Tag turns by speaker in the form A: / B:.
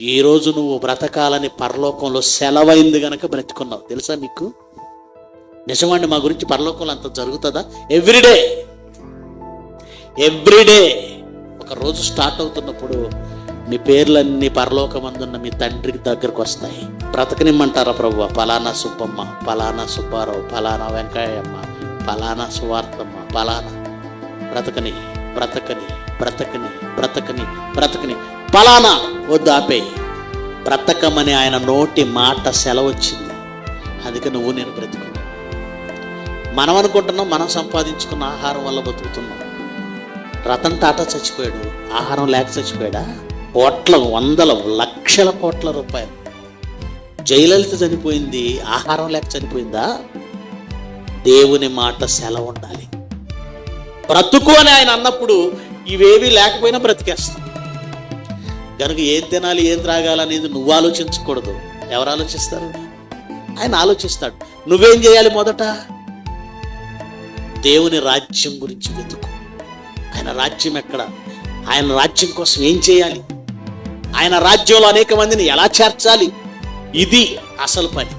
A: ఈరోజు నువ్వు బ్రతకాలని పరలోకంలో సెలవైంది గనక బ్రతుకున్నావు. తెలుసా నీకు? నిజమండి, మా గురించి పరలోకంలో అంత జరుగుతుందా? ఎవ్రీడే ఒక రోజు స్టార్ట్ అవుతున్నప్పుడు మీ పేర్లన్నీ పరలోకమందున్న మీ తండ్రికి దగ్గరకు వస్తాయి. బ్రతకనిమ్మంటారా ప్రభువా? పలానా సుబ్బమ్మ, పలానా సుబ్బారావు, పలానా వెంకయ్యమ్మ, పలానా సువార్తమ్మ, పలానా బ్రతకని బ్రతకని బ్రతకని బ్రతకని బ్రతకని పలానా వద్దు, ఆపే. బ్రతకమని ఆయన నోటి మాట సెలవచ్చింది. అందుకే నువ్వు నేను బ్రతుకున్నావు. మనం అనుకుంటున్నాం మనం సంపాదించుకున్న ఆహారం వల్ల బతుకుతున్నాం. రతన్ టాటా చచ్చిపోయాడు, ఆహారం లేక చచ్చిపోయాడా? కోట్ల, వందల, లక్షల కోట్ల రూపాయలు. జయలలిత చనిపోయింది ఆహారం లేక చనిపోయిందా? దేవుని మాట సెలవు ఉండాలి. బ్రతుకు అని ఆయన అన్నప్పుడు ఇవేవి లేకపోయినా బ్రతికేస్తాం. కనుక ఏం తినాలి, ఏం త్రాగాలనేది నువ్వు ఆలోచించకూడదు. ఎవరు ఆలోచిస్తారు? ఆయన ఆలోచిస్తాడు. నువ్వేం చేయాలి? మొదట దేవుని రాజ్యం గురించి వెతుకు. ఆయన రాజ్యం ఎక్కడ? ఆయన రాజ్యం కోసం ఏం చేయాలి? ఆయన రాజ్యంలో అనేక మందిని ఎలా చేర్చాలి? ఇది అసలు పని.